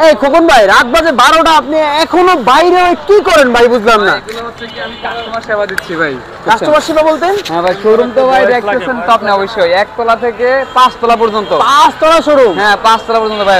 এই খোকন ভাই, রাত বাজে 12টা, আপনি এখনো বাইরে কি করেন ভাই? বুঝলাম না। এগুলো হচ্ছে কি আমি কাস্টমার সেবা দিচ্ছি ভাই। কাস্টমার সেবা বলতেন? হ্যাঁ ভাই, শোরুম তো ভাই দেখতেছেন তো আপনি, অবশ্যই 1 তলা থেকে 5 তলা পর্যন্ত। 5 তলা শোরুম? হ্যাঁ 5 তলা পর্যন্ত ভাই।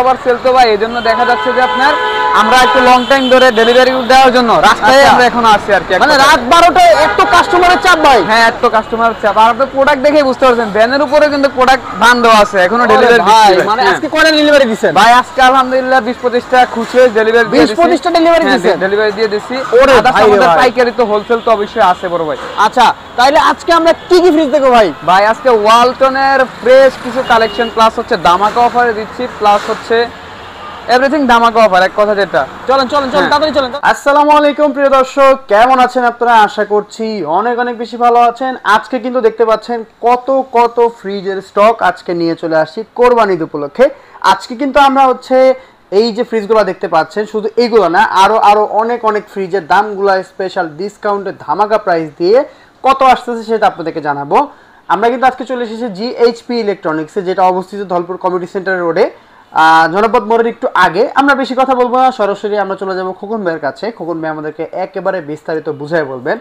ওভার সেল তো ভাই, এজন্য দেখা যাচ্ছে যে আপনার আমরা একটু লং টাইম ধরে ডেলিভারি দেওয়ার জন্য রাস্তায় আমরা এখন আসছি আর কি। মানে রাত 12টায় এত কাস্টমারের চাপ ভাই? হ্যাঁ, এত কাস্টমার চাপ। আর আপনি প্রোডাক্ট দেখে বুঝতে পারছেন, ভ্যানের উপরে কিন্তু প্রোডাক্ট বান দেওয়া আছে, এখনো ডেলিভারি ভাই। মানে আজকে কয়টা ডেলিভারি দিবেন ভাই? আজকে আলহামদুলিল্লাহ 20-25টা খুশি হয়ে ডেলিভারি দিয়ে দিছি। 20-25টা ডেলিভারি দিয়েছেন? ডেলিভারি দিয়ে দিছি। ওরে ভাই রে ভাই। পাইকারি তো, হোলসেল তো অবশ্যই আছে বড় ভাই। আচ্ছা, তাইলে আজকে আমরা কি কি ফ্রিজ দেখবো ভাই? ভাই আজকে ওয়ালটনের ফ্রেশ কিছু কালেকশন, প্লাস হচ্ছে দামাকা অফারে দিচ্ছি, প্লাস হচ্ছে এভরিথিং দামাকা অফার, এক কথা যেটা। চলেন তাড়াতাড়ি চলেন। আসসালামু আলাইকুম প্রিয় দর্শক, কেমন আছেন আপনারা? আশা করছি অনেক অনেক বেশি ভালো আছেন। আজকে কিন্তু দেখতে পাচ্ছেন কত ফ্রিজের স্টক আজকে নিয়ে চলে আসছি কোরবানি ঈদ উপলক্ষে। আজকে কিন্তু আমরা হচ্ছে এই যে ফ্রিজগুলো দেখতে পাচ্ছেন, শুধু এইগুলো না, আরো অনেক ফ্রিজের দামগুলো স্পেশাল ডিসকাউন্টে ধামাকা প্রাইস দিয়ে কত আসতেছে সেটা আপনাদেরকে জানাবো। আমরা কিন্তু আজকে চলে এসেছি জিএইচপি ইলেকট্রনিক্সে, যেটা অবস্থিত ধলপুর কমিউনিটি সেন্টার রোডে, জনপদ মোড়ের একটু আগে। আমরা বেশি কথা বলবো না, সরাসরি আমরা চলে যাবো খোকন ভাইয়ের কাছে। খোকন ভাই আমাদেরকে একেবারে বিস্তারিত বুঝাই বলবেন।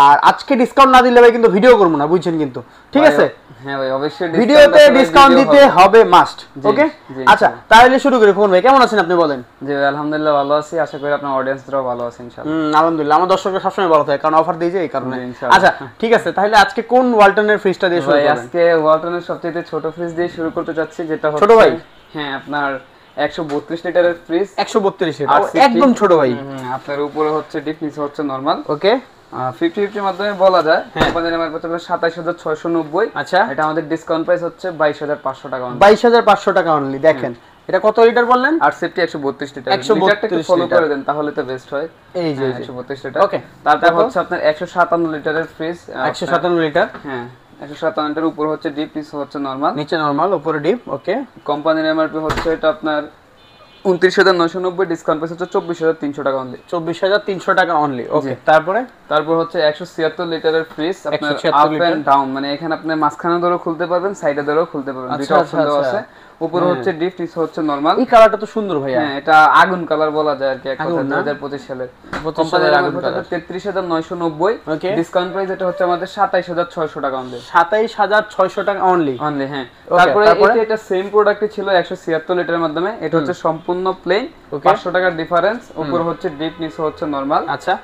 আর আজকে ডিসকাউন্ট না দিলে ভাই কিন্তু ভিডিও করবো না, বুঝছেন কিন্তু, ঠিক আছে? হ্যাঁ ভাই, অবশ্যই ভিডিওতে ডিসকাউন্ট দিতে হবে, মাস্ট। ওকে, আচ্ছা তাহলে শুরু করি। খোকন ভাই কেমন আছেন আপনি বলেন? জি ভাই, আলহামদুলিল্লাহ ভালো আছি, আশা করি আপনার অডিয়েন্সরাও ভালো আছে ইনশাআল্লাহ। আলহামদুলিল্লাহ, আমার দর্শকরা সবসময় ভালো থাকে, কারণ অফার দিয়েছে এই কারণে। আচ্ছা ঠিক আছে, তাহলে আজকে কোন ওয়ালটনের ফ্রিজটা দিয়ে শুরু করবেন? আজকে ওয়ালটনের সবচেয়ে ছোট ফ্রিজ দিয়ে শুরু করতে যাচ্ছি, যেটা হচ্ছে ছোট ভাই। হ্যাঁ, আপনার 132 লিটারের ফ্রিজ। 132 লিটার, একদম ছোট ভাই। আপনার উপরে হচ্ছে ডিপ, নিচে হচ্ছে নরমাল। ওকে, 50-50 এর মাধ্যমে বলা যায়। আমাদের এমআর হচ্ছে 27690। আচ্ছা, এটা আমাদের ডিসকাউন্ট প্রাইস হচ্ছে 22500 টাকা। 22500 টাকা অনলি। দেখেন এটা কত লিটার বললেন? আর সেফটি 132 লিটার। লিটারটা একটু ফলো করে দেন তাহলে তো বেস্ট হয়। এই যে 132 লিটার। ওকে, তারপর হচ্ছে আপনার 157 লিটারের ফ্রিজ। 157 লিটার, হ্যাঁ 157 লিটার। উপর হচ্ছে ডিপ, নিচে হচ্ছে নরমাল। নিচে নরমাল, উপরে ডিপ। ওকে, কোম্পানির এমআরপি হচ্ছে এটা আপনার 29990, ডিসকাউন্ট প্রাইস হচ্ছে 24300 টাকা অনলি। 24300 টাকা অনলি। ওকে, তারপর হচ্ছে 176 লিটারের ফ্রিজ, আপনার আপ এন্ড ডাউন, মানে এখানে আপনি মাঝখানে ধরেও খুলতে পারবেন, সাইডে ধরেও খুলতে পারবেন, দুটো অপশন দেওয়া আছে। উপরে হচ্ছে ডিপ, নিচে হচ্ছে নরমাল। এই কালারটা তো সুন্দর ভাইয়া। হ্যাঁ, এটা আগুন কালার বলা যায় আর কি, এক কথা 2025 সালের। কোম্পানির আগুন কালার 33990, ডিসকাউন্ট প্রাইস এটা হচ্ছে আমাদের 27600 টাকা অনলি। 27600 টাকা অনলি। অনলি, হ্যাঁ। তারপরে এটা সেম প্রোডাক্টই ছিল 176 লিটারের মাধ্যমে। এটা হচ্ছে সম্পূর্ণ প্লেন, 500 টাকার ডিফারেন্স। উপরে হচ্ছে ডিপ, নিচে হচ্ছে নরমাল। আচ্ছা,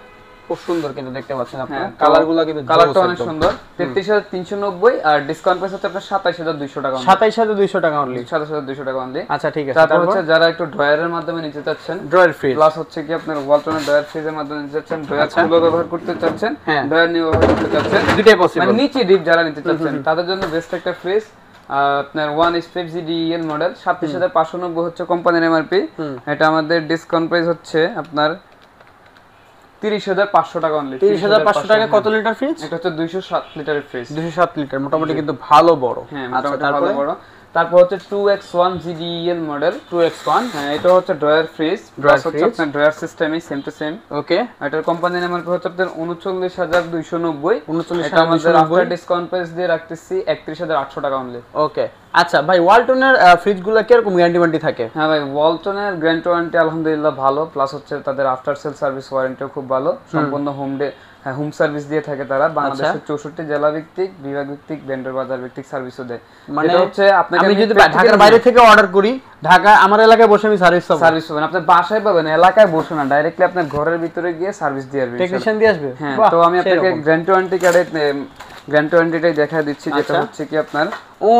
খুব সুন্দর কিন্তু দেখতে পাচ্ছেন আপনারা, কালারগুলো কিন্তু কালারটা অনেক সুন্দর। 33390, আর ডিসকাউন্ট প্রাইস হচ্ছে আপনার 27200 টাকা। 27200 টাকা অনলি। 27200 টাকা অনলি। আচ্ছা ঠিক আছে। তারপর হচ্ছে যারা একটু ড্রয়ারের মাধ্যমে নিতে চাচ্ছেন, ড্রয়ার ফ্রিজ, প্লাস হচ্ছে কি আপনার ওয়ালটনের ড্রয়ার ফ্রিজের মাধ্যমে নিতে চাচ্ছেন, ড্রয়ার খুলে ব্যবহার করতে চাচ্ছেন, ড্রয়ার নিয়ে ব্যবহার করতে চাচ্ছেন, দুটোই পসিবল, মানে নিচে ডিপ যারা নিতে চাচ্ছেন তাদের জন্য বেস্ট একটা ফ্রিজ। আপনার 1SPGDEL মডেল 37590 হচ্ছে কোম্পানির এমআরপি। এটা আমাদের ডিসকাউন্ট প্রাইস হচ্ছে আপনার 30500 টাকা অনলি। 30500 টাকা। কত লিটার ফ্রিজ? এটা হচ্ছে 207 লিটারের ফ্রিজ। 207 লিটার, মোটামুটি কিন্তু ভালো বড়। হ্যাঁ, মোটামুটি ভালো বড়। তারপর হচ্ছে 2X1 GDEL মডেল। 2X1, হ্যাঁ, এটা হচ্ছে ড্রয়ার ফ্রিজ, প্লাস হচ্ছে আপনার ড্রয়ার সিস্টেমই সেম টু সেম। ওকে, এটার কোম্পানির নাম হচ্ছে আপনাদের 39290। এটা আমাদের আফটার ডিসকাউন্ট প্রাইস দিয়ে রাখতেছি 31800 টাকা অনলি। ওকে, আচ্ছা ভাই, ওয়ালটনের ফ্রিজগুলো কি রকম গ্যারান্টি ওয়ারেন্টি থাকে? হ্যাঁ ভাই, ওয়ালটনের গ্যারান্টি ওয়ারেন্টি আলহামদুলিল্লাহ ভালো, প্লাস হচ্ছে তাদের আফটার সেল সার্ভিস ওয়ারেন্টিও খুব ভালো। সম্পূর্ণ হোম সার্ভিস দিয়ে থাকে তারা। বাংলাদেশের 64 জেলা ভিত্তিক, বিভাগ ভিত্তিক, ভেন্ডর বাজার ভিত্তিক সার্ভিসও দেয়। মানে হচ্ছে আপনাকে, আমি যদি ঢাকার বাইরে থেকে অর্ডার করি, ঢাকা আমার এলাকায় বসে আমি সার্ভিস পাবেন। আপনি বাসায় পাবেন, এলাকায় বসে না, ডাইরেক্টলি আপনার ঘরের ভিতরে গিয়ে সার্ভিস দিয়ে আসবে, টেকনিশিয়ান দিয়ে আসবে। হ্যাঁ, তো আমি আপনাকে গ্যারান্টি ওয়ারেন্টি কার্ডে গ্যারান্টি ওয়ারেন্টিটাই দেখা দিচ্ছি, যেটা হচ্ছে কি আপনার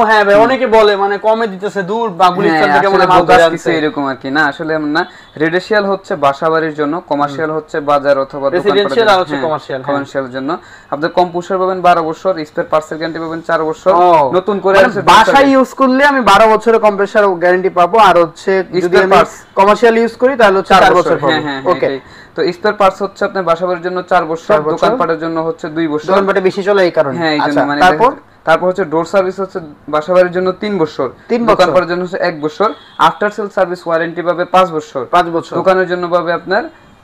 হ্যাঁ ভাই, অনেকে বলে মানে কমে দিতেছে, দূর বা গুলিস্তান থেকে মনে মাল ধরে আনছে, এরকম আর কি। না, আসলে এমন না। রেসিডেন্সিয়াল হচ্ছে বাসাবাড়ির জন্য, কমার্শিয়াল হচ্ছে বাজার অথবা রেসিডেন্সিয়াল আর হচ্ছে কমার্শিয়াল জন্য। আপনি কম্পোসার পাবেন 12 বছর, স্পেয়ার পার্টসের গ্যারান্টি পাবেন 4 বছর। নতুন করে বাসায় ইউজ করলে আমি 12 বছরের কম্প্রেসার গ্যারান্টি পাবো, আর হচ্ছে যদি আমি কমার্শিয়াল ইউজ করি তাহলে 4 বছর পাবো। ওকে, তো স্পেয়ার পার্টস হচ্ছে আপনার বাসাবাড়ির জন্য 4 বছর, দোকানপাটের জন্য হচ্ছে 2 বছর। দোকানপাটে বেশি চলে এই কারণে। হ্যাঁ, এই জন্য। মানে তারপর হচ্ছে ডোর সার্ভিস হচ্ছে বাসাবাড়ির জন্য 3 বছর, দোকানপাটের জন্য হচ্ছে 1 বছর। আফটার সেল সার্ভিস ওয়ারেন্টি পাবে 5 বছর, দোকানের জন্য পাবে আপনার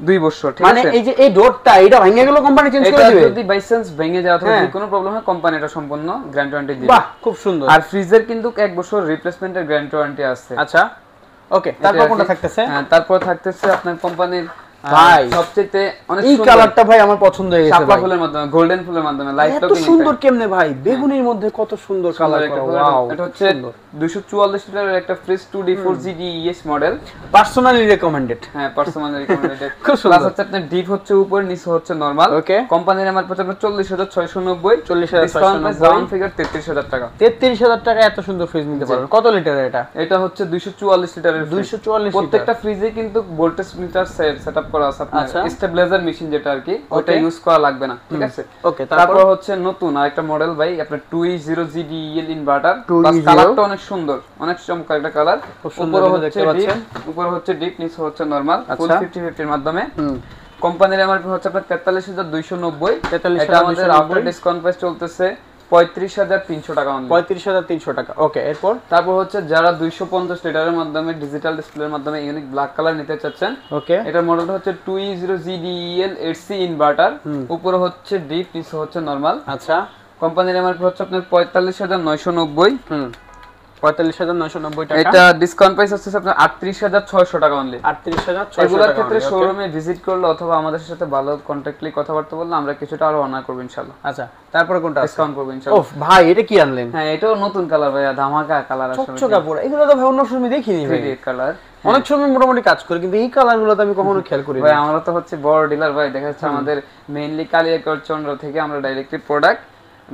2 বছর। ঠিক আছে, মানে এই যে এই ডোরটা এটা ভেঙে গেল, কোম্পানি চেঞ্জ করে দিবে। যদি বাই চান্স ভেঙে যায় অথবা যে কোনো প্রবলেম হয়, কোম্পানি এটা সম্পূর্ণ গ্যারান্টি ওয়ারেন্টি দিবে। বাহ, খুব সুন্দর। আর ফ্রিজের কিন্তু 1 বছর রিপ্লেসমেন্টের গ্যারান্টি ওয়ারেন্টি আছে। আচ্ছা, ওকে, তারপর কোনটা থাকতেছে? হ্যাঁ, তারপর থাকতেছে আপনার কোম্পানির ভাই সবচেয়ে অনেক এই সুন্দর কালারটা ভাই আমার পছন্দ হয়ে গেছে শাপলা ভাই। ফুলের মাধ্যমে, গোল্ডেন ফুলের মাধ্যমে লাইট এত লুকিং সুন্দর কেমনে ভাই, বেগুনির মধ্যে কত সুন্দর কালার করা, ওয়াও। এটা হচ্ছে 244 লিটারের একটা fridge 2D 4GD ES model, personally recommended. হ্যাঁ পার্সোনালি রিকমেন্ডেড। খুব সুন্দর। প্লাস হচ্ছে আপনার ডিপ হচ্ছে উপরে, নিচে হচ্ছে নরমাল। ওকে, কোম্পানির আমার পড়ছে আপনার 40,690, 40,690 রাউন্ড ফিগার 33,000 টাকা। 33,000 টাকা এত সুন্দর ফ্রিজ নিতে পারবেন। কত লিটারের এটা? এটা হচ্ছে 244 লিটারের 244 প্রত্যেকটা ফ্রিজে কিন্তু ভোল্টেজ মিটার সেটআপ করা আছে আপনার, স্টেবিলাইজার মেশিন যেটা আর কি, ওটা ইউজ করা লাগবে না, ঠিক আছে। ওকে, তারপর হচ্ছে নতুন আরেকটা মডেল ভাই আপনার 2E0GDEL ইনভার্টার, প্লাস কালারটা অনেক সুন্দর, অনেক চমৎকার একটা কালার। উপরে হচ্ছে ডিপ, উপরে হচ্ছে ডিপ, নিচে হচ্ছে নরমাল, ফুল 50-50 এর মাধ্যমে। কোম্পানির এমআরপি হচ্ছে আপনার 43,290, এটা আমাদের আফটার ডিসকাউন্ট প্রাইস চলতেছে 35,300 টাকা অনলি। 35,300 টাকা। ওকে, এরপর তারপর হচ্ছে যারা 250 লিটারের মাধ্যমে ডিজিটাল ডিসপ্লের মাধ্যমে ইউনিক ব্ল্যাক কালার নিতে চাচ্ছেন, ওকে, এটার মডেলটা হচ্ছে 2E0GDEL 8C ইনভার্টার, উপরে হচ্ছে ডিপ, নিচে হচ্ছে নরমাল। আচ্ছা, কোম্পানির এমআরপি হচ্ছে আপনার 45,990, 45,990 টাকা। এটা ডিসকাউন্ট প্রাইস হচ্ছে আপনার 38,600 টাকা অনলি। 38,600 এগুলোর ক্ষেত্রে শোরুমে ভিজিট করলে অথবা আমাদের সাথে ভালো কন্টাক্টলি কথাবার্তা বললে আমরা কিছুটা আরো অনার করব ইনশাআল্লাহ। আচ্ছা, তারপরে কোনটা আছে? ডিসকাউন্ট করব ইনশাআল্লাহ। ওহ ভাই, এটা কি আনলেন? হ্যাঁ, এটাও নতুন কালার ভাই, ধামাকা কালার আসলে, চকচকা পুরো। এগুলো তো ভাই অন্য সময় দেখিনি ভাই, রেড কালার। অনেক সময় মোটামুটি কাজ করে, কিন্তু এই কালারগুলো তো আমি কখনো খেয়াল করিনি ভাই। আমরা তো হচ্ছে বড় ডিলার ভাই, দেখা যাচ্ছে আমাদের মেইনলি কালিয়াকৈর চন্দ্র থেকে আমরা ডাইরেক্টলি প্রোডাক্ট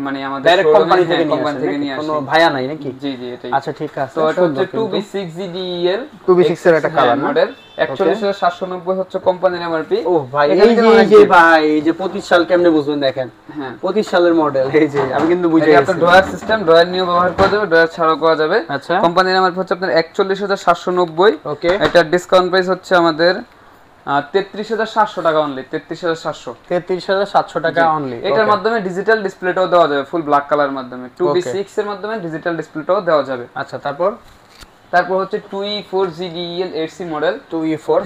মানে আমাদের ডাইরেক্ট কোম্পানি থেকে নিয়ে আসে, কোনো ভাইয়া নাই নাকি? জি জি, এটাই। আচ্ছা, ঠিক আছে। তো এটা হচ্ছে 2B6GDEL 2B6 এর একটা কালার মডেল, 41,790 হচ্ছে কোম্পানির এমআরপি। ও ভাই, এই যে ভাই, এই যে 25 সাল কেমনে বুঝবেন দেখেন। হ্যাঁ, 25 সালের মডেল, এই যে আমি কিন্তু বুঝে গেছি। আপনার ড্রয়ার সিস্টেম, ড্রয়ার নিয়ে ব্যবহার করা যাবে, ড্রয়ার ছাড়াও করা যাবে। আচ্ছা, কোম্পানির এমআরপি হচ্ছে আপনার 41,790। ওকে, এটা ডিসকাউন্ট প্রাইস হচ্ছে আমাদের 33,700 টাকা অনলি। 33,700 টাকা অনলি। এটার মাধ্যমে ডিজিটাল ডিসপ্লেটাও দেওয়া যাবে, ফুল ব্ল্যাক কালার মাধ্যমে 2B6 এর মাধ্যমে ডিজিটাল ডিসপ্লেটাও দেওয়া যাবে। আচ্ছা, তারপর হচ্ছে 2E4GDEL 8C মডেল। 2E4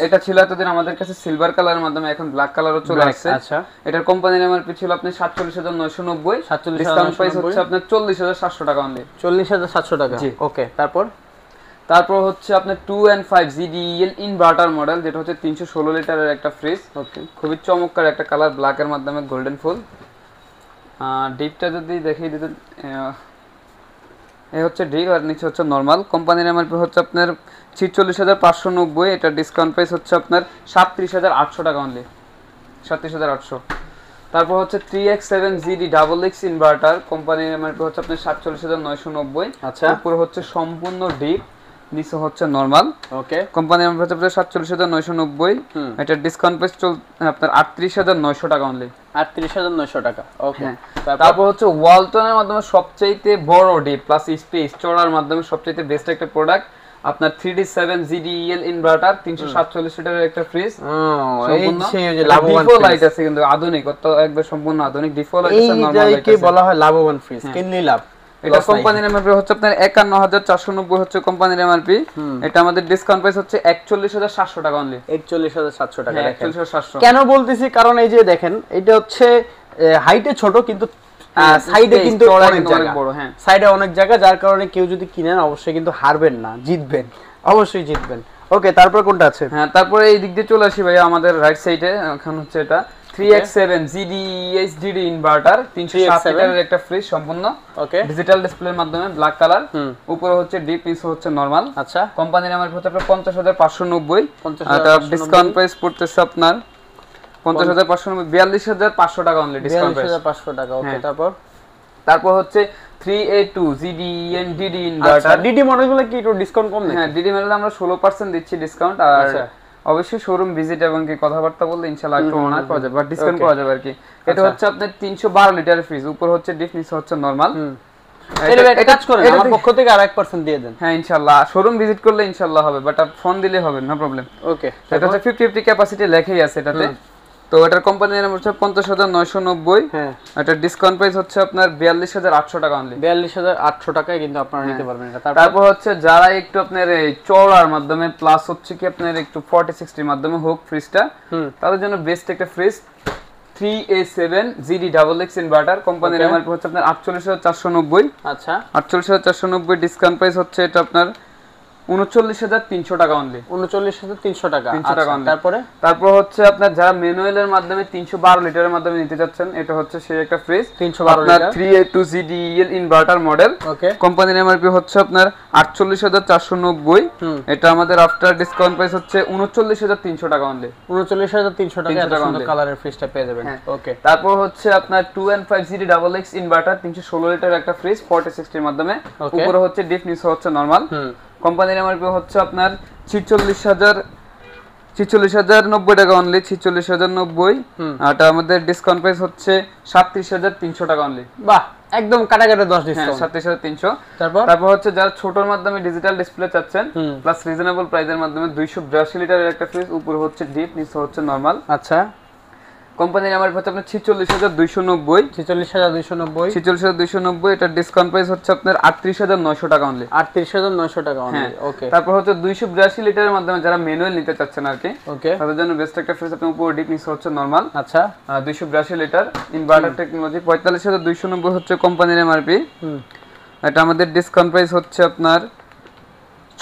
এটা ছিল এতদিন আমাদের কাছে সিলভার কালারের মাধ্যমে, এখন ব্ল্যাক কালারও চলে আসছে। আচ্ছা, এটার কোম্পানির এমআরপি ছিল আপনি 47,990, ডিসকাউন্ট প্রাইস হচ্ছে আপনার 40,700 টাকা অনলি। 40,700 টাকা। ওকে, তারপর হচ্ছে আপনার 2N5GDEL ইনভার্টার মডেল, যেটা হচ্ছে 316 লিটারের একটা ফ্রিজ। ওকে, খুবই চমৎকার একটা কালার, ব্ল্যাক এর মাধ্যমে গোল্ডেন ফুল। ডিপটা যদি দেখিয়ে দিতে, এই হচ্ছে ডিপ আর নিচে হচ্ছে নরমাল। কোম্পানির এমআরপি হচ্ছে আপনার 46,590, এটা ডিসকাউন্ট প্রাইস হচ্ছে আপনার 37,800 টাকা অনলি, 37,800। তারপর হচ্ছে 3X7GD XX ইনভার্টার, কোম্পানির এমআরপি হচ্ছে আপনার 47,990। আচ্ছা, উপরে হচ্ছে সম্পূর্ণ ডিপ, নিচে হচ্ছে নরমাল। ওকে, কোম্পানির এমআরপি হচ্ছে আপনার 47,990, এটা ডিসকাউন্ট প্রাইস আপনার 38,900 টাকা অনলি। 38,900 টাকা। ওকে, তারপর হচ্ছে ওয়ালটনের মাধ্যমে সবচাইতে বড় ডিপ প্লাস স্পেস চড়ার মাধ্যমে সবচাইতে বেস্ট একটা প্রোডাক্ট আপনার 3D7GDEL ইনভার্টার, 347 লিটারের একটা ফ্রিজ। ডিফো লাইট আছে কিন্তু আধুনিক, একবার সম্পূর্ণ আধুনিক ডিফো লাইট আছে, নরমাল লাইট আছে। এইটাকে বলা হয় লাভবান ফ্রিজ, কিনলেই লাভ। এটা কোম্পানির এমআরপি হচ্ছে আপনার 51,490 হচ্ছে কোম্পানির এমআরপি। এটা আমাদের ডিসকাউন্ট প্রাইস হচ্ছে 41,700 টাকা অনলি। 41,700 টাকা। 41,700 কেন বলতেছি, কারণ এই যে দেখেন, এটা হচ্ছে হাইটে ছোট কিন্তু সাইডে কিন্তু অনেক জায়গা, হ্যাঁ সাইডে অনেক জায়গা, যার কারণে কেউ যদি কিনেন অবশ্যই কিন্তু হারবেন না, জিতবেন, অবশ্যই জিতবেন। ওকে, তারপর কোনটা আছে? হ্যাঁ, তারপরে এই দিক দিয়ে চলে আসি ভাই আমাদের রাইট সাইডে। এখন হচ্ছে এটা 3X7GDHDD ইনভার্টার, 307 লিটারের একটা ফ্রিজ সম্পূর্ণ। ওকে, ডিজিটাল ডিসপ্লের মাধ্যমে ব্ল্যাক কালার, উপরে হচ্ছে ডিপ, নিচে হচ্ছে নরমাল। আচ্ছা, কোম্পানির এমআরপি হচ্ছে আপনার 50,590, এটা ডিসকাউন্ট প্রাইস পড়তেছে আপনার 50,590, 42,500 টাকা অনলি ডিসকাউন্ট প্রাইস। 42,500 টাকা। ওকে, তারপর হচ্ছে 3A2GDEN-DD ইনভার্টার। ডিডি মডেলগুলো কি একটু ডিসকাউন্ট কম নাকি? হ্যাঁ, ডিডি মডেলে আমরা 16% দিচ্ছি ডিসকাউন্ট, আর অবশ্যই শোরুম ভিজিট এবং কি কথাবার্তা বললে ইনশাআল্লাহ একটু অনার করা যাবে, বা ডিসকাউন্ট করা যাবে আর কি। এটা হচ্ছে আপনার 312 লিটারের ফ্রিজ, উপর হচ্ছে ডিপ, নিচে হচ্ছে নরমাল। এটা কাজ করে, আমার পক্ষ থেকে আর 1% দিয়ে দেন। হ্যাঁ ইনশাআল্লাহ, শোরুম ভিজিট করলে ইনশাআল্লাহ হবে, বাট ফোন দিলে হবে না, প্রবলেম। ওকে, এটা হচ্ছে 50-50 ক্যাপাসিটি লেখাই আছে এটাতে। তো এটার কোম্পানির নাম হচ্ছে 50,990। হ্যাঁ, এটার ডিসকাউন্ট প্রাইস হচ্ছে আপনার 42,800 টাকা অনলি। 42,800 টাকায় কিন্তু আপনারা নিতে পারবেন এটা। তারপর হচ্ছে যারা একটু আপনার এই চওড়ার মাধ্যমে প্লাস হচ্ছে কি আপনার একটু 40-60 এর মাধ্যমে হোক ফ্রিজটা, তাদের জন্য বেস্ট একটা ফ্রিজ 3A7GDXX ইনভার্টার, কোম্পানির এমআরপি হচ্ছে আপনার 48,490। আচ্ছা, 48,490, ডিসকাউন্ট প্রাইস হচ্ছে এটা আপনার 39,300 টাকা অনলি। 39,300 টাকা। 300 টাকা only। তারপর হচ্ছে আপনার যারা ম্যানুয়ালের মাধ্যমে 312 লিটারের মাধ্যমে নিতে যাচ্ছেন, এটা হচ্ছে সেই একটা ফ্রিজ 312 আপনার লিটার 382GDEL ইনভার্টার মডেল। ওকে, কোম্পানির এমআরপি হচ্ছে আপনার 48,490। এটা আমাদের আফটার ডিসকাউন্ট প্রাইস হচ্ছে 39,300 টাকা অনলি। 39,300 টাকা এত সুন্দর কালারের ফ্রিজটা পেয়ে যাবেন। ওকে, তারপর হচ্ছে আপনার 215GD ইনভার্টার 316 লিটার একটা ফ্রিজ 4060 এর মাধ্যমে, উপরে হচ্ছে ডিপ, নিচে হচ্ছে নরমাল। কোম্পানির এমআরপি হচ্ছে আপনার 46,090 টাকা অনলি, 46,090। এটা আমাদের ডিসকাউন্ট প্রাইস হচ্ছে 37,300 টাকা অনলি। বাহ, একদম কাটাকাটি 10 ডিসকাউন্ট। 37,300। তারপর হচ্ছে যারা ছোটর মাধ্যমে ডিজিটাল ডিসপ্লে চাচ্ছেন প্লাস রিজনেবল প্রাইসের মাধ্যমে 282 লিটারের একটা ফ্রিজ, উপরে হচ্ছে ডিপ, নিচে হচ্ছে নরমাল। আচ্ছা, কোম্পানির আমার হচ্ছে আপনার 46,290। 46,290 এটা ডিসকাউন্ট প্রাইস হচ্ছে আপনার 38,900 টাকা অনলি। 38,900 টাকা অনলি। ওকে, তারপর হচ্ছে 282 লিটারের মাধ্যমে যারা ম্যানুয়াল নিতে চাচ্ছেন আর কি, ওকে, তাদের জন্য বেস্ট একটা ফ্রিজ, আপনার উপরে ডিপ, নিচে হচ্ছে নরমাল। আচ্ছা, 282 লিটার ইনভার্টার টেকনোলজি 45,290 হচ্ছে কোম্পানির এমআরপি। এটা আমাদের ডিসকাউন্ট প্রাইস হচ্ছে আপনার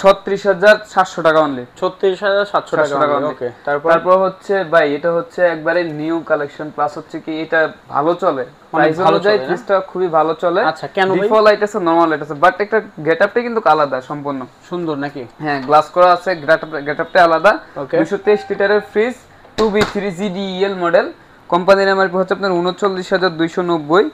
36,700 টাকা অনলি। 36,700 টাকা। ওকে, তারপর হচ্ছে ভাই এটা হচ্ছে একবারে নিউ কালেকশন, প্লাস হচ্ছে কি এটা ভালো চলে, প্রাইস অনুযায়ী ফ্রিজটা খুবই ভালো চলে। আচ্ছা, কেন ভাই? ডিফল্ট লাইট আছে, নরমাল লাইট আছে, বাট একটা গেটআপটা কিন্তু আলাদা, সম্পূর্ণ সুন্দর নাকি? হ্যাঁ, গ্লাস করা আছে, গেটআপটা আলাদা। ওকে, 223 লিটারের ফ্রিজ 2B3GDEL মডেল। কোম্পানির এমআরপি হচ্ছে আপনার 39,290।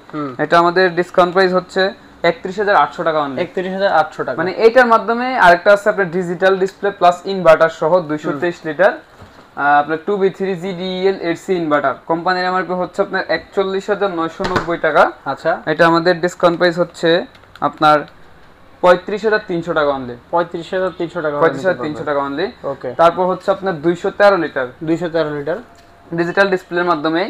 এটা আমাদের ডিসকাউন্ট প্রাইস হচ্ছে 31,800 টাকা অনলি। 31,800 টাকা। মানে এটার মাধ্যমে আরেকটা আছে আপনার ডিজিটাল ডিসপ্লে প্লাস ইনভার্টার সহ 223 লিটার আপনার 2B3GDEL AC ইনভার্টার। কোম্পানির এমআরপি হচ্ছে আপনার 41,990 টাকা। আচ্ছা, এটা আমাদের ডিসকাউন্ট প্রাইস হচ্ছে আপনার 35,300 টাকা অনলি। 35,300 টাকা। 35,300 টাকা অনলি। ওকে, তারপর হচ্ছে আপনার 213 লিটার 213 লিটার ডিজিটাল ডিসপ্লের মাধ্যমে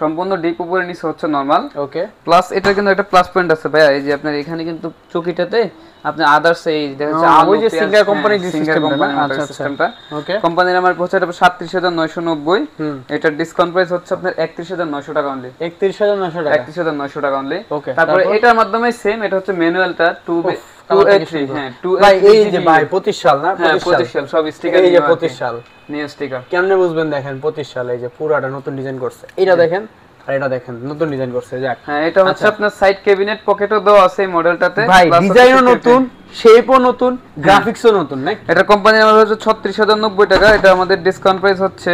সম্পূর্ণ ডিপ, উপরে নিচে হচ্ছে নরমাল। ওকে, প্লাস এটা কিন্তু একটা প্লাস পয়েন্ট আছে ভাইয়া, এই যে আপনার এখানে কিন্তু চকিটাতে আপনি আদার্স এই দেখা যাচ্ছে ওই যে সিঙ্গার কোম্পানি সিস্টেমটা। ওকে, কোম্পানির আমার পড়ছে এটা 37,990। এটার ডিসকাউন্ট প্রাইস হচ্ছে আপনার 31,900 টাকা অনলি। 31,900 টাকা। 31,900 টাকা অনলি। ওকে, তারপরে এটার মাধ্যমে সেম, এটা হচ্ছে ম্যানুয়ালটা 2A3। হ্যাঁ, ভাই এই যে ভাই 25 সাল না? 25 সাল সব স্টিকার, এই যে 25 সাল নিউ স্টিকার। কেমনে বুঝবেন? দেখেন 25 সাল, এই যে পুরাটা নতুন ডিজাইন করছে। এটা দেখেন আর এটা দেখেন, নতুন ডিজাইন করছে। যাক, হ্যাঁ, এটা হচ্ছে আপনার সাইড ক্যাবিনেট পকেটও দেওয়া আছে এই মডেলটাতে। ভাই ডিজাইনও নতুন, শেপও নতুন, গ্রাফিক্সও নতুন না? এটা কোম্পানির নাম হচ্ছে 36,090 টাকা। এটা আমাদের ডিসকাউন্ট প্রাইস হচ্ছে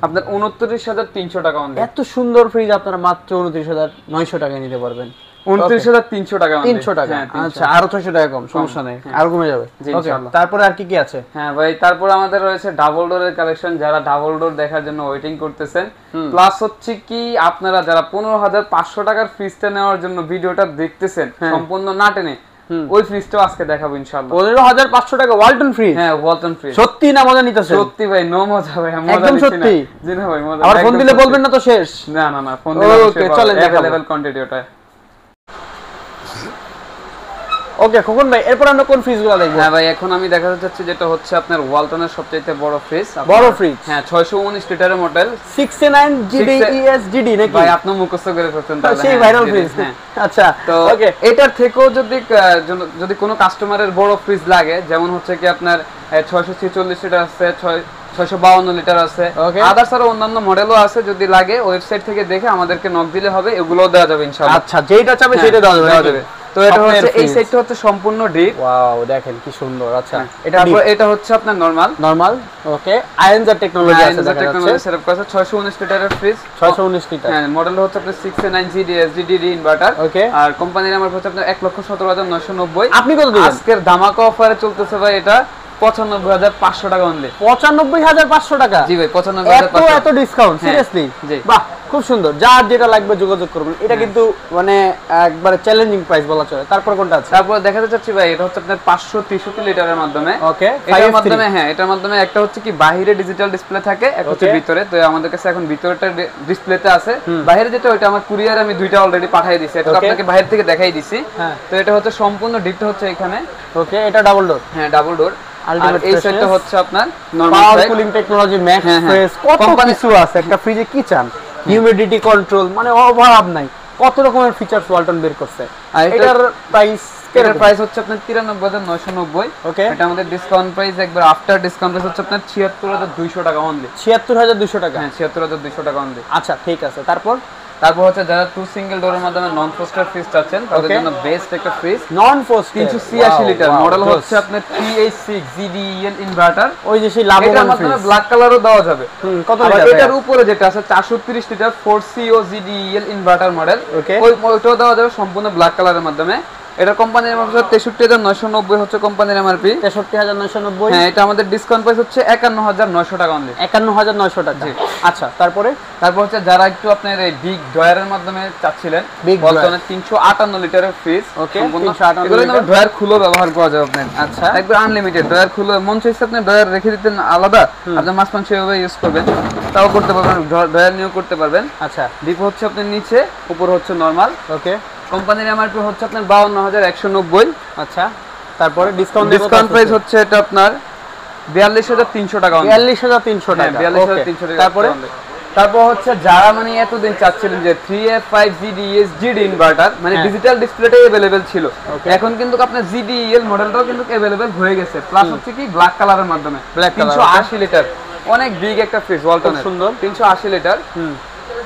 আপনার 29,300 টাকা অনলি। এত সুন্দর ফ্রিজ আপনারা মাত্র 29,900 টাকায় নিতে পারবেন। 29,300 টাকা অনলি। 300 টাকা। আচ্ছা, আরো 600 টাকা কম, সমস্যা নাই, আরো কমে যাবে। ওকে, তারপরে আর কি কি আছে? হ্যাঁ ভাই, তারপর আমাদের রয়েছে ডাবল ডোরের কালেকশন, যারা ডাবল ডোর দেখার জন্য ওয়েটিং করতেছেন। প্লাস হচ্ছে কি আপনারা যারা 15,500 টাকার ফ্রিজটা নেওয়ার জন্য ভিডিওটা দেখতেছেন সম্পূর্ণ না টেনে, ওই ফ্রিজটাও আজকে দেখাবো ইনশাআল্লাহ। 15,500 টাকা ওয়ালটন ফ্রিজ? হ্যাঁ, ওয়ালটন ফ্রিজ। সত্যি না মজা নিতেছেন? সত্যি ভাই, নো মজা ভাই, মজা একদম নিচ্ছি না। সত্যি? জি না ভাই, মজা। আবার ফোন দিলে বলবেন না তো শেষ? না না না, ফোন দিলে ওকে, চলেন দেখাবো। अवेलेबल কোয়ান্টিটি ওটা। ওকে খোকন ভাই, এরপর আমরা কোন ফ্রিজগুলো দেখব? হ্যাঁ ভাই, এখন আমি দেখাতে চাচ্ছি যেটা হচ্ছে আপনার ওয়ালটনের সবচেয়ে বড় ফ্রিজ। বড় ফ্রিজ? হ্যাঁ, 619 লিটারের মডেল 69GDESGD নাকি? ভাই আপনি মুখস্থ করে ফেলছেন তাহলে। সেই ভাইরাল ফ্রিজ। আচ্ছা, তো ওকে, এটার থেকেও যদি কোনো কাস্টমারের বড় ফ্রিজ লাগে, যেমন হচ্ছে কি আপনার 646 লিটার আছে, 652 লিটার আছে, আদার্স আরো অন্যান্য মডেলও আছে, যদি লাগে ওয়েবসাইট থেকে দেখে আমাদেরকে নক দিলে হবে, এগুলোও দেওয়া যাবে ইনশাআল্লাহ। আচ্ছা, যেটা চাবে সেটা দেওয়া যাবে। তো এটা হচ্ছে এই সেটটা হচ্ছে সম্পূর্ণ ডিপ। ওয়াও, দেখেন কি সুন্দর। আচ্ছা, এটা হচ্ছে আপনার নরমাল। ওকে, আইএনজার টেকনোলজি আছে, দেখা যাচ্ছে সেটআপ করা আছে। 619 লিটারের ফ্রিজ, 619 লিটার। হ্যাঁ, মডেল হচ্ছে আপনার 690GDSGD ইনভার্টার। ওকে, আর কোম্পানির নাম হচ্ছে আপনার 1,17,990। আপনি কত দিবেন? আজকের ধামাকা অফারে চলতেছে ভাই এটা 95,500 টাকা অনলি। 95,500 টাকা? জি ভাই, 95,500। এত ডিসকাউন্ট? সিরিয়াসলি? জি, বাহ, খুব সুন্দর। যার যেটা লাগবে যোগাযোগ করবেন। এটা কিন্তু মানে একবারে চ্যালেঞ্জিং প্রাইস বলা চলে। তারপর কোনটা আছে? তারপর দেখাতে চাচ্ছি ভাই, এটা হচ্ছে আপনার 563 লিটারের মাধ্যমে। ওকে, এটার মাধ্যমে, হ্যাঁ, এটার মাধ্যমে একটা হচ্ছে কি বাইরে ডিজিটাল ডিসপ্লে থাকে, একটা হচ্ছে ভিতরে। তো আমাদের কাছে এখন ভিতরটা ডিসপ্লেতে আছে, বাইরে যেটা ওটা আমার কুরিয়ারে আমি দুইটা অলরেডি পাঠিয়ে দিয়েছি, এটা আপনাকে বাইরে থেকে দেখাই দিছি। তো এটা হচ্ছে সম্পূর্ণ ডিপটা হচ্ছে এখানে। ওকে, এটা ডাবল ডোর? হ্যাঁ, ডাবল ডোর। আর এই সেটটা হচ্ছে আপনার নরমাল পাওয়ার কুলিং টেকনোলজি, ম্যাক্স ফ্রেশ, কত কিছু আছে একটা ফ্রিজে। কি চান? হিউমিডিটি কন্ট্রোল, মানে অভাব নাই, কত রকমের ফিচারস ওয়ালটন বের করছে। আর এটার প্রাইস এটার প্রাইস হচ্ছে আপনার 93,990। ওকে, এটা আমাদের ডিসকাউন্ট প্রাইস, একবার আফটার ডিসকাউন্ট প্রাইস হচ্ছে আপনার 76,200 টাকা অনলি। 76,200 টাকা? হ্যাঁ, 76,200 টাকা অনলি। আচ্ছা ঠিক আছে। তারপর হচ্ছে যারা 2 সিঙ্গেল ডোরের মাধ্যমে নন ফ্রস্টেড ফ্রিজ চাচ্ছেন তাদের জন্য বেস্ট একটা ফ্রিজ, নন ফ্রস্টেড 386 লিটার, মডেল হচ্ছে আপনার 3H6 GDEL ইনভার্টার। ওই যে সেই লাভবান ফ্রিজ, ব্ল্যাক কালারও দেওয়া যাবে। কত আর লিটার? এটার উপরে যেটা আছে 430 litre 4CO GDEL inverter model, okay, ওইটাও দেওয়া যাবে সম্পূর্ণ ব্ল্যাক কালারের মাধ্যমে। এটা কোম্পানির এমআরপি 63,990 হচ্ছে কোম্পানির এমআরপি। 63,990। হ্যাঁ, এটা আমাদের ডিসকাউন্ট প্রাইস হচ্ছে 51,900 টাকা অনলি। 51,900 টাকা। আচ্ছা, তারপর হচ্ছে যারা একটু আপনার এই বিগ ড্রয়ারের মাধ্যমে চাচ্ছিলেন, বলতনের 358 লিটারের ফ্রিজ, ওকে, এগুলো কিন্তু ড্রয়ার খুলে ব্যবহার করা যাবে আপনার। আচ্ছা, একবার আনলিমিটেড ড্রয়ার খুলে মন চাইছে আপনি ড্রয়ার রেখে দিতেন আলাদা, আপনি মাছ মাংস এভাবে ইউজ করবেন তাও করতে পারবেন, ড্রয়ার নিয়েও করতে পারবেন। আচ্ছা, ডিপ হচ্ছে আপনার নিচে, উপর হচ্ছে নরমাল। ওকে, কোম্পানির এমআরপি হচ্ছে আপনার 52,190। আচ্ছা, তারপরে ডিসকাউন্ট প্রাইস হচ্ছে এটা আপনার 42,300 টাকা। 42,300 টাকা। 42,300 টাকা। তারপর হচ্ছে যারা মানে এতদিন চাচ্ছিলেন যে 3F5 GDES GD ইনভার্টার, মানে ডিজিটাল ডিসপ্লেটাই अवेलेबल ছিল, এখন কিন্তু আপনার GDEL মডেলটাও কিন্তু अवेलेबल হয়ে গেছে, প্লাস হচ্ছে কি ব্ল্যাক কালারের মাধ্যমে। 380 লিটার অনেক বিগ একটা ফ্রিজ, ওয়ালটনের, সুন্দর 380 litre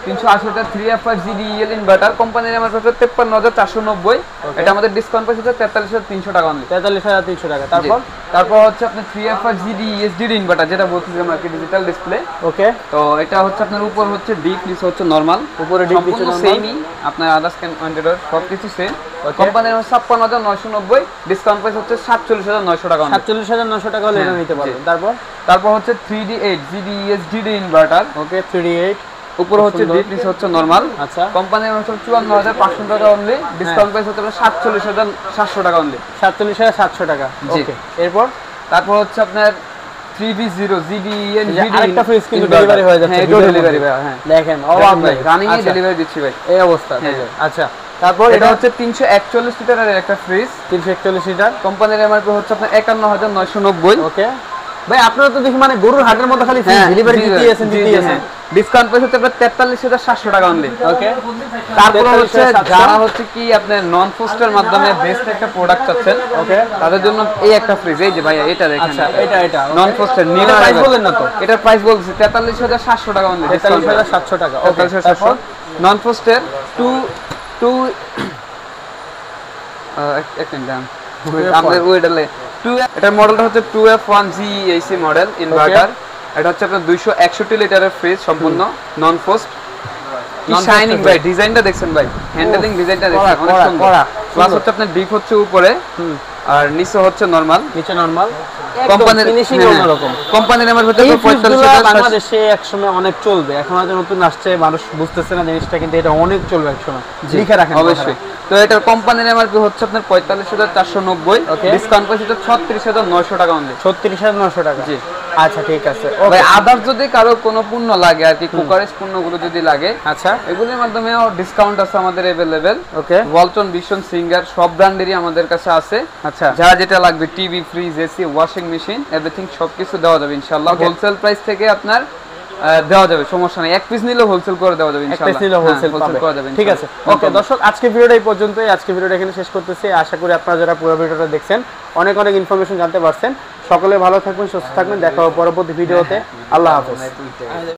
380 litre 3F5 GDEL inverter. কোম্পানির এমআরপি 53,490। এটা আমাদের ডিসকাউন্ট প্রাইস হচ্ছে 43,300 টাকা অনলি। 43,300 টাকা। তারপর হচ্ছে আপনার 3F5 GDES GD ইনভার্টার, যেটা বলছিলাম আর কি, ডিজিটাল ডিসপ্লে। ওকে, তো এটা হচ্ছে আপনার উপর হচ্ছে ডিপ, নিচে হচ্ছে নরমাল। উপরে ডিপ, নিচে নরমাল, সেমই আপনার আদার্স ক্যান্ডিডেট সবকিছু সেম। কোম্পানির 56,990, ডিসকাউন্ট প্রাইস হচ্ছে 47,900 টাকা। 47,900 টাকা হলে এটা নিতে পারবেন। তারপর হচ্ছে 3D8 GDES GD ইনভার্টার। ওকে, 3D8, উপরে হচ্ছে ডিপ, নিচে হচ্ছে নরমাল। আচ্ছা, কোম্পানির হচ্ছে 54,500 টাকা অনলি, ডিসকাউন্ট প্রাইস হচ্ছে 47,700 টাকা অনলি। 47,700 টাকা। ওকে, তারপর হচ্ছে আপনার 3V0 GDEN আরেকটা ফ্রিজ কিন্তু ডেলিভারি হয়ে যাচ্ছে। হ্যাঁ, ডেলিভারি ভাই, হ্যাঁ দেখেন অবাক ভাই, রানিং এ ডেলিভারি দিচ্ছি ভাই, এই অবস্থা। আচ্ছা, তারপর এটা হচ্ছে 341 লিটারের একটা ফ্রিজ, 341 লিটার। কোম্পানির এমআরপি হচ্ছে আপনার 51,990। ওকে ভাই, আপনারা তো দেখি মানে গরুর হাটের মতো খালি ডেলিভারি দিতেছেন। ডিসকাউন্ট প্রাইস হচ্ছে 43,700 টাকা অনলি। ওকে, তারপর হচ্ছে যারা হচ্ছে কি আপনার নন ফ্রস্টের মাধ্যমে বেস্ট একটা প্রোডাক্ট চাচ্ছেন, ওকে, তাদের জন্য এই একটা ফ্রিজ, এই যে ভাই এটা দেখেন। আচ্ছা, এটা নন ফ্রস্টের নিউ প্রাইস বলেন না তো, এটার প্রাইস বলছি 43,700 টাকা অনলি। 43,700 টাকা। ওকে, তারপর নন ফ্রস্টের 2 এক মিনিট দাম, আমাদের ওইটালে এটার মডেলটা হচ্ছে 2F1 GEAC মডেল ইনভার্টার। এটা হচ্ছে আপনার 261 লিটারের ফ্রিজ, সম্পূর্ণ নন ফ্রস্ট। কি শাইনিং ভাই, ডিজাইনটা দেখছেন ভাই, হ্যান্ডেলিং ডিজাইনটা দেখছেন, অনেক সুন্দর। প্লাস হচ্ছে আপনার ডিপ হচ্ছে উপরে, আর নিচে হচ্ছে নরমাল, নিচে নরমাল। কোম্পানির ফিনিশিং অন্যরকম। কোম্পানির আমার হচ্ছে 45,000 বাংলাদেশে একসময় অনেক চলবে, এখন হয়তো নতুন আসছে, মানুষ বুঝতেছে না জিনিসটা, কিন্তু এটা অনেক চলবে একসময়, লিখে রাখেন অবশ্যই। তো এটার কোম্পানির এমআরপি হচ্ছে আপনার 45,490, ডিসকাউন্ট প্রাইস হচ্ছে 36,900 টাকা অনলি। 36,900 টাকা। জি, আচ্ছা ঠিক আছে ভাই। আদার যদি কারো কোনো পণ্য লাগে আর কি, কুকারেজ পণ্যগুলো যদি লাগে, আচ্ছা, এগুলোর মাধ্যমে ডিসকাউন্ট আছে আমাদের अवेलेबल। ওকে, ওয়ালটন, ভিশন, সিঙ্গার সব ব্র্যান্ডেরই আমাদের কাছে আছে। আচ্ছা, যা যেটা লাগবে, TV, fridge, AC, washing machine, everything সবকিছু দেওয়া যাবে ইনশাআল্লাহ। হোলসেল প্রাইস থেকে আপনার দেওয়া যাবে, সমস্যা নেই। এক পিস নিলে হোলসেল করে দেওয়া যাবে ইনশাআল্লাহ। এক পিস নিলে হোলসেল করা যাবে, ঠিক আছে। ওকে দর্শক, আজকে ভিডিওটা এই পর্যন্তই। আজকে ভিডিওটা এখানে শেষ করতেছি। আশা করি আপনারা যারা পুরো ভিডিওটা দেখছেন অনেক ইনফরমেশন জানতে পারছেন। সকলে ভালো থাকবেন, সুস্থ থাকবেন, দেখা হবে পরবর্তী ভিডিওতে। আল্লাহ হাফেজ।